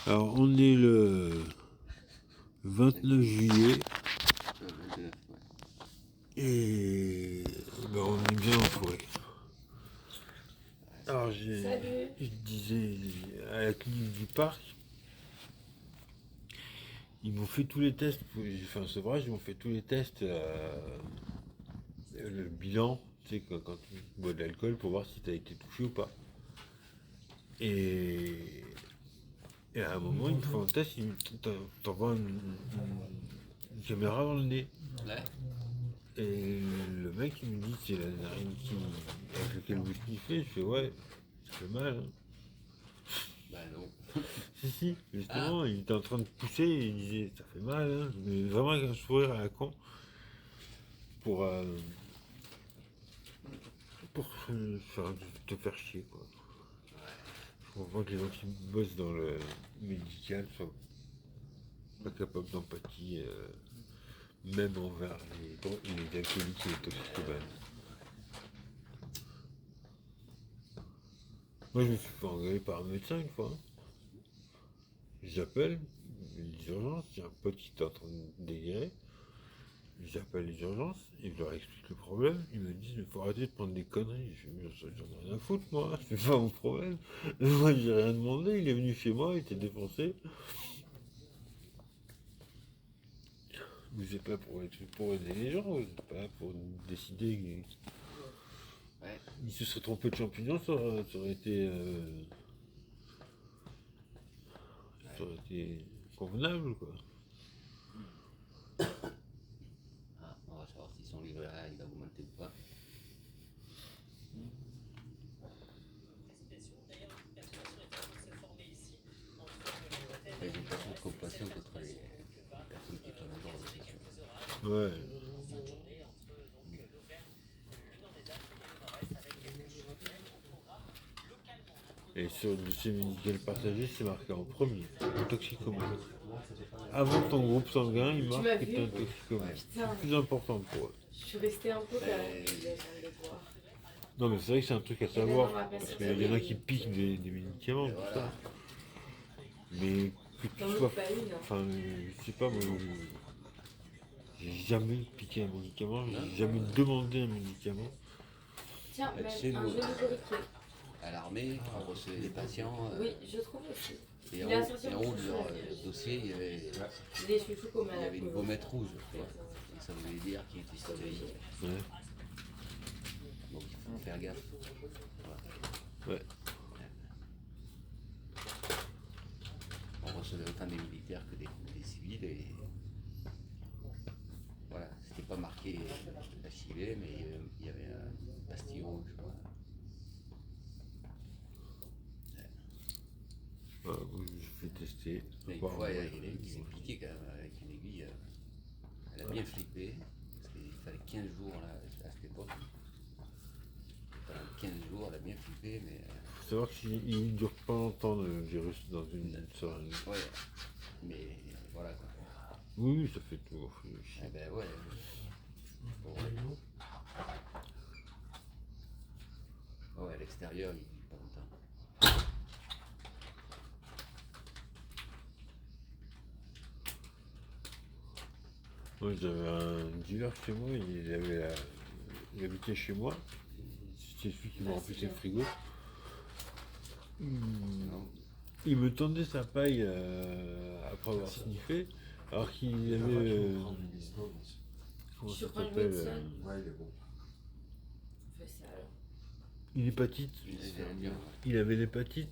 Alors, on est le 29 juillet Le 29, ouais. et ben, on est bien entouré. Alors, Salut. je disais à la clinique du parc, ils m'ont fait tous les tests, j'ai fait un sevrage, ils m'ont fait tous les tests, le bilan, tu sais, quand tu bois de l'alcool pour voir si tu as été touché ou pas. Et à un moment, ils me font un test, t'envoient une caméra dans le nez. Ouais. Et le mec il me dit c'est la narine avec laquelle vous sniffez, je fais ouais, ça fait mal. Hein. Bah non. Si, justement, il était en train de pousser et il disait ça fait mal, hein. Mais vraiment avec un sourire à la con pour, te faire chier quoi. Je comprends que les gens qui bossent dans le médical soient pas capables d'empathie, même envers les alcooliques et les toxicomanes. Moi je me suis fait engueuler par un médecin une fois. Hein. J'appelle les urgences, il y a un pote qui est en train de délirer. J'appelle les urgences, et je leur explique le problème. Ils me disent, mais faut arrêter de prendre des conneries. Je dis, j'en ai rien à foutre, moi, c'est pas mon problème. Moi, j'ai rien demandé, il est venu chez moi, il était défoncé. Vous êtes pas pour aider les gens, vous êtes pas là pour décider. Ouais. Il se serait trompé de champignon, ça aurait été convenable, quoi. Ah, on va savoir si son livret A il va augmenter ou pas. Ils n'ont pas trop de compassion contre les personnes qui prennent encore des questions. Ouais. Et sur le dossier médical partagé, c'est marqué en premier, toxicomane. Avant ton groupe sanguin, il marque que tu es un toxicomane. C'est plus important pour eux. Je suis restée un peu quand même, je viens de le voir. Non, mais c'est vrai que c'est un truc à savoir. Parce qu'il y en a qui piquent des médicaments, tout ça. Mais que tu sois. Enfin, je sais pas, moi, j'ai jamais piqué un médicament, j'ai jamais demandé un médicament. Tiens, même Chez un nous. jeu de briquet. À l'armée, on recevait des patients. Oui, je trouve aussi. Et en haut de leur dossier, il y avait, Les chouchous comme il y avait une gommette rouge. Tu vois. Et ça voulait dire qu'il était stérilisé. Ouais. Donc il faut faire gaffe. Voilà. Ouais. On recevait autant des militaires que des civils et voilà, c'était pas marqué la Chili, mais il y avait un pastillon rouge. Voilà. Je vais tester. Mais une fois, il s'est piqué quand même avec une aiguille. Elle a bien flippé, parce qu'il fallait 15 jours là, à cette époque. Pendant 15 jours, elle a bien flippé, mais. Faut savoir qu'il ne dure pas longtemps le virus dans une seringue. Ouais, mais voilà quoi. Oui, ça fait tout. Eh ben ouais. Ouais, à l'extérieur, il vit pas longtemps. Moi, j'avais un dealer chez moi, il habitait chez moi. C'est celui qui me remplissait le frigo. Il me tendait sa paille après avoir sniffé, alors qu'il avait. Comment ça s'appelle Ouais, il est bon. Fais ça alors. Une hépatite. Il avait l'hépatite.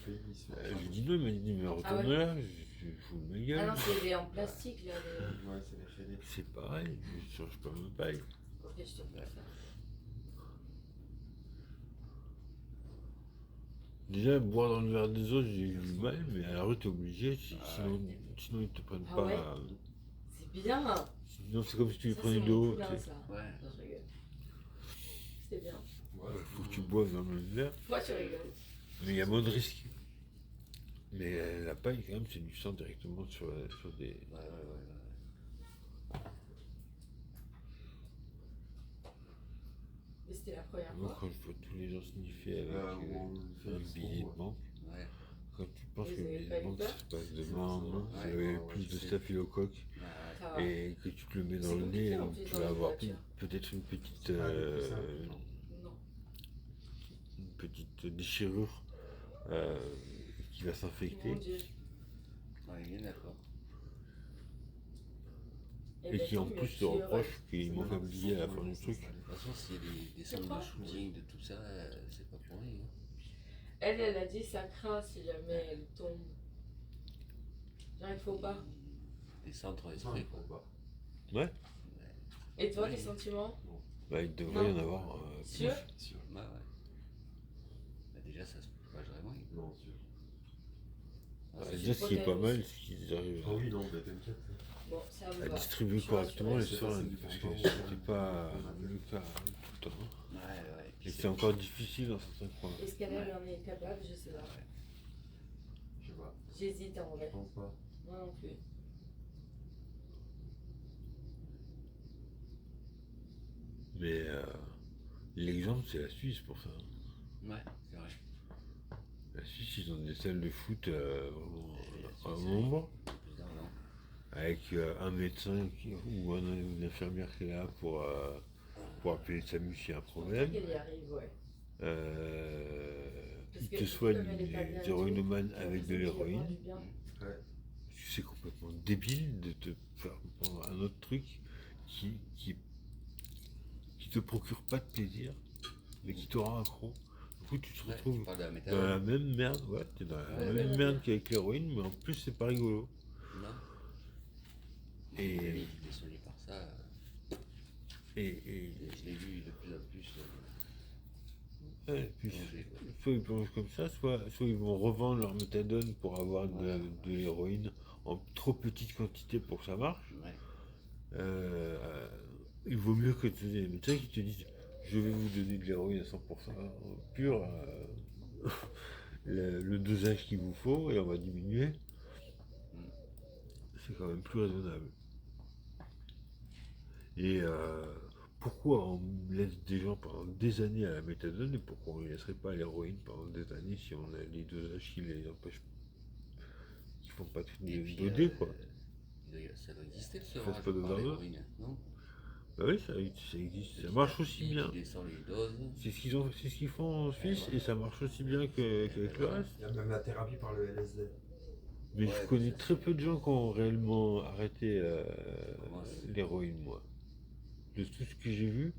Je lui dis non, il m'a dit mais retourne là, je fous de ma Ah gueule. non, c'est les en plastique là. Ouais, c'est les chaînes. C'est pareil, je change pas ma paille. Ok, je te fais ça. Déjà, boire dans le verre des autres, j'ai eu du mal, mais à la rue, t'es obligé, sinon ils te prennent Ah pas. ouais. C'est bien. Sinon, c'est comme si tu les Ça, prenais c'est de mon l'eau. poulain, Tu sais. ça. Ouais. Non, je rigole. C'était bien. Faut que tu boives dans le verre, Moi, tu rigoles. mais il y a moins de risques. Mais la paille, quand même, c'est du sang directement sur des. Ouais. Mais c'était la première Moi, fois. quand je vois tous les gens sniffer avec On fait un un billet de faux, banque, Ouais. quand tu pense Ils que avaient les pas eu ventes peur se passent de main en main. Ouais, Il y avait ouais, plus je de sais. staphylocoque Ça va. et que tu te le mets dans C'est le nez, compliqué, en donc plus, tu dans vas les avoir voitures. peut-être une petite, C'est pas le plus simple, non. Non. une petite déchirure qui va s'infecter Mon Dieu. Ouais, bien d'accord. et ben, qui en tant mieux, plus je te suis heureuse. reproche qu'il manque un billet à la fin du truc. De toute façon, s'il y a des centres de shooting, de tout ça, c'est pas pour rien. Hein. Elle a dit ça craint si jamais elle tombe. Genre, il faut pas. Des centres Non, d'esprit, il quoi. faut pas. Ouais, Et toi, Oui. les sentiments? bah, il devrait y en Non. avoir. Sûr? Sûr. Ouais, ouais. Bah, déjà, ça se propagerait moins. Non, sûr. Ah, Bah, c'est déjà, ce qui est pas protège mal, aussi. c'est qu'ils arrivent Ah oui, non, bah t'inquiète. Bon, ça me à va. distribuer Je suis correctement les rassurée. C'est seringues du parce bon que temps, c'était pas le cas tout le temps. Ouais, ouais. Puis Et c'est encore difficile dans certains coins. Est-ce qu'elle en est capable? Je sais pas. Ouais. Je sais pas. J'hésite en Je vrai. pense pas. Moi non plus. Mais l'exemple, c'est la Suisse pour ça. Ouais, c'est vrai. La Suisse, ils ont des salles de foot vraiment Et la un Suisse, nombre, Plus d'argent. avec un médecin ou une infirmière qui est là pour appeler le SAMU s'il y a un Je pense pas problème. qu'elle y arrive, ouais. Parce Ils que te soignent comme elle est pas bien des et héroïnomanes tout, avec de ça lui apporte l'héroïne. du bien. Ouais. C'est complètement débile de te faire prendre un autre truc qui te procure pas de plaisir, mais qui te rend accro. Du coup, tu te Ouais, tu retrouves parles de la dans méthadone. la même merde, ouais, t'es dans la Ouais, même ouais. merde qu'avec l'héroïne, mais en plus, c'est pas rigolo. Non. Et- Mes amis qui étaient soignés par ça, Et je l'ai vu de plus en plus. ouais, puis, Plonger, quoi. soit ils plongent comme ça, soit ils vont revendre leur méthadone pour avoir de l'héroïne en trop petite quantité pour que ça marche. Ouais. Il vaut mieux que tu aies des médecins qui te disent je vais vous donner de l'héroïne à 100% pure, le dosage qu'il vous faut et on va diminuer. C'est quand même plus raisonnable. Et pourquoi on laisse des gens pendant des années à la méthadone et pourquoi on ne laisserait pas à l'héroïne pendant des années si on a les dosages qui les empêchent, qui font pas tout Et puis, doder quoi. ça doit exister le Faites sevrage pas de par overdose. l'héroïne, non? Bah oui, ça existe, ça marche aussi bien. Qui descend les doses. C'est ce qu'ils font en Suisse et ça marche aussi bien qu'avec le reste. Il y a même la thérapie par le LSD. Mais Ouais, je connais ça, très c'est- peu de gens qui ont réellement arrêté Moi, c'est- l'héroïne, moi. De tout ce que j'ai vu,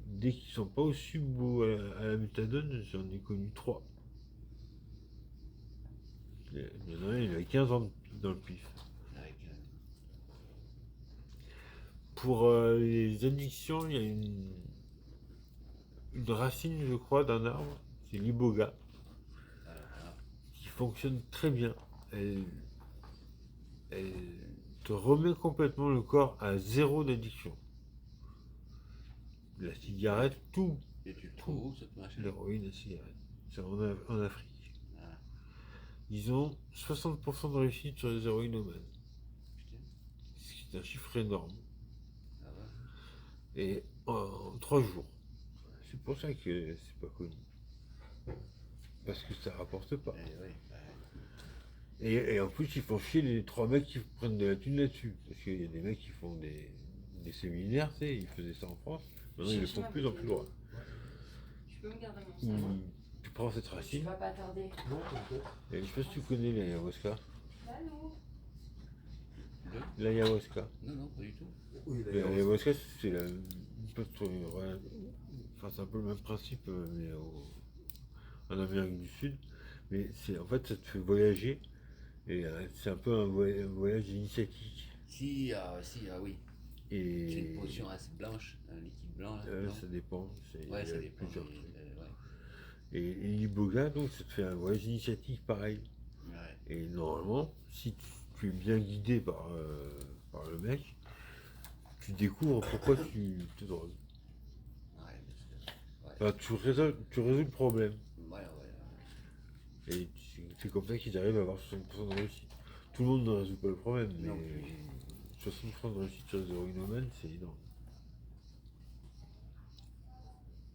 dès qu'ils sont pas au-dessus à la méthadone, j'en ai connu 3. Il y en a un, il avait 15 ans dans le pif. Avec, Pour les addictions, il y a une racine, je crois, d'un arbre, c'est l'iboga, voilà. qui fonctionne très bien. Elle te remet complètement le corps à zéro d'addiction. La cigarette, tout, Et tu le trouves où, cette machin? l'héroïne, la cigarette. C'est en Afrique. Ah, Ils ont 60% de réussite sur les héroïnomanes. putain, C'est un chiffre énorme. ça va. Et en 3 jours. C'est pour ça que c'est pas connu. Parce que ça rapporte pas. Eh ouais, bah, Et en plus, ils font chier les 3 mecs qui prennent de la thune là-dessus. Parce qu'il y a des mecs qui font des séminaires, tu sais, ils faisaient ça en France. Maintenant, ils le font de plus en plus loin. Tu peux me garder mon Où salon? tu prends cette Tu racine. vas pas tarder. Non, t'inquiète. Et je sais pas si tu connais l'ayahuasca. Allô? L'ayahuasca. non, non, pas du tout. Oui, L'ayahuasca, c'est c'est un peu le même principe, mais en Amérique du Sud. Mais en fait, ça te fait voyager. Et c'est un peu un voyage initiatique. Si, ah oui. C'est Et une potion assez blanche, un liquide blanc là. non ça dépend. Ouais, il y ça a dépend. plusieurs mais, trucs. ouais. Et l'iboga, donc, ça te fait un voyage initiatique pareil. Ouais. Et normalement, si tu es bien guidé par le mec, tu découvres pourquoi tu te drogues. Ouais, ouais. Enfin, tu résous le problème. Voilà, ouais. Et c'est comme ça qu'ils arrivent à avoir 60% de réussite. Tout le monde ne résout pas le problème, mais Non plus. 60% de réussite sur les héroïnomanes, c'est énorme.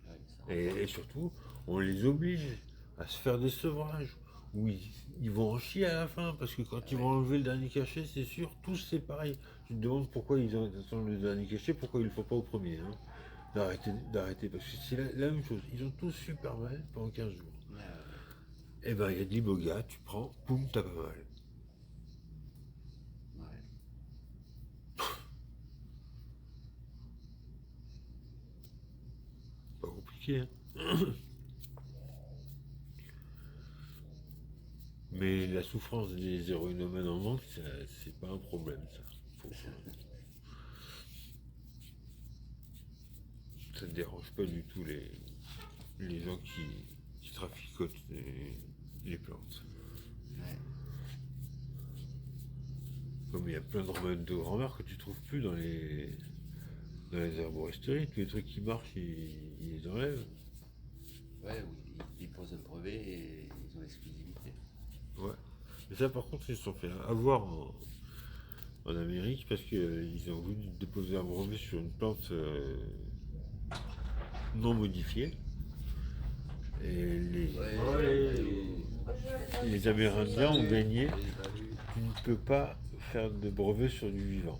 Ouais, ça Et surtout, on les oblige à se faire des sevrages. Oui, ils vont en chier à la fin, parce que quand ils vont enlever le dernier cachet, c'est sûr, tous c'est pareil. Tu te demandes pourquoi ils ont le dernier cachet, pourquoi ils le font pas au premier. Hein. D'arrêter, parce que c'est la même chose. Ils ont tous super mal pendant 15 jours. Et ben il y a 10 beaux gars, tu prends, poum, t'as pas mal. Ouais. Pas compliqué, hein. Mais la souffrance des héroïnomènes en manque, c'est pas un problème, ça. Ça ne dérange pas du tout les gens qui traficotent les plantes. Ouais. Comme il y a plein de remèdes de grand-mère que tu trouves plus dans les herboristeries, tous les trucs qui marchent, ils les enlèvent. Ouais, oui, ils posent un brevet et ils ont l'exclusivité. Ouais. Mais ça, par contre, ils se sont fait avoir en Amérique parce qu'ils ont voulu déposer un brevet sur une plante non modifiée. Et les Amérindiens ont gagné. Tu ne peux pas faire de brevet sur du vivant.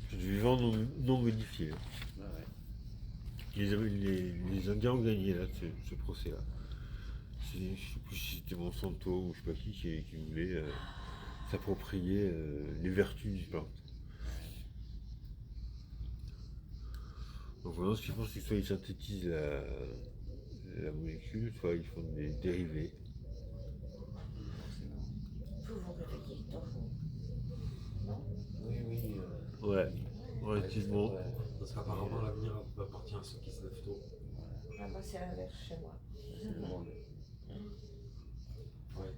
Sur du vivant non modifié. Ouais, ouais. Les Indiens ont gagné là, ce procès-là. Je ne sais plus si c'était Monsanto ou je sais pas qui voulait s'approprier les vertus du plante. Donc maintenant, ce qu'ils font, c'est que soit ils synthétisent la molécule, soit ils font des dérivés. Faut vous réveiller, t'enfant. Non? Oui, oui. Ouais, relativement. Parce qu'apparemment, l'avenir appartient à ceux qui se lèvent tôt. Ah, moi, c'est l'inverse chez moi. C'est le monde. Ouais.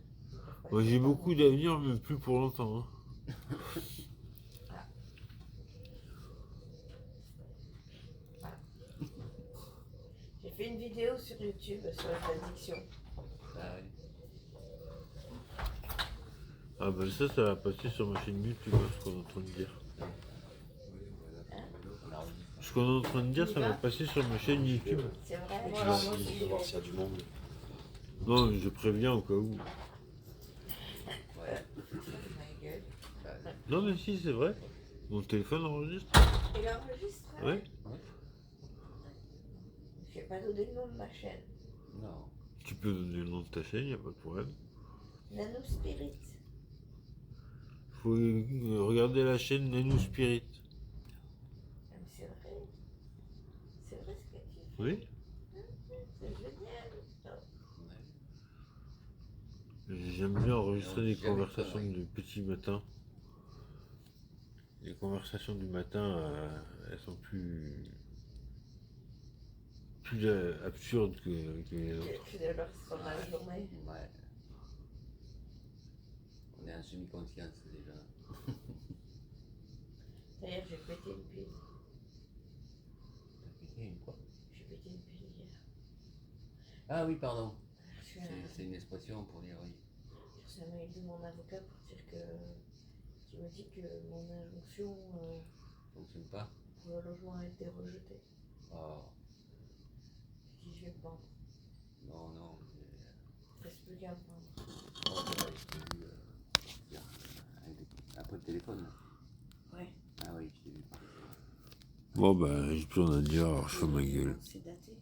Moi j'ai beaucoup d'avenir, mais plus pour longtemps. Hein. J'ai fait une vidéo sur YouTube sur les addictions. Ah oui. Ah ben ça va passer sur ma chaîne YouTube, hein, ce qu'on est en train de dire. Ce qu'on est en train de dire, ça va passer sur ma chaîne YouTube. C'est vrai? Tu Moi, vas moi essayer aussi. de voir s'il y a du monde. Non, mais je préviens au cas où. Ouais. Ma gueule. Non mais si, c'est vrai. Mon téléphone enregistre. Il enregistre? Hein? Ouais. Je vais pas donner le nom de ma chaîne. Non. Tu peux donner le nom de ta chaîne, y a pas de problème. Nano Spirit. Faut regarder la chaîne Nano Spirit. Ah, mais c'est vrai. C'est vrai ce que tu dis. Oui. C'est génial. Ouais. J'aime bien enregistrer Non, des jamais conversations connerie. du petit matin. Les conversations du matin, elles sont plus absurdes que les autres. Que de leur sur la journée. Ouais. On est en semi-conscience déjà. D'ailleurs, j'ai pété une pile. T'as pété une quoi? J'ai pété une pile hier. Ah oui, pardon. Je suis C'est une expression pour dire oui. J'ai reçu un mail de mon avocat pour dire que. Qui me dit que mon injonction Fonctionne pas. pour le logement a été rejetée. Oh. J'ai dit, je vais me vendre. Non, non. Il ne reste plus qu'à me vendre. Oh, je t'ai vu. Après le téléphone. Ouais. Ah oui, je t'ai vu. Bon ben, j'ai plus rien à dire, alors je fais ma gueule. C'est daté.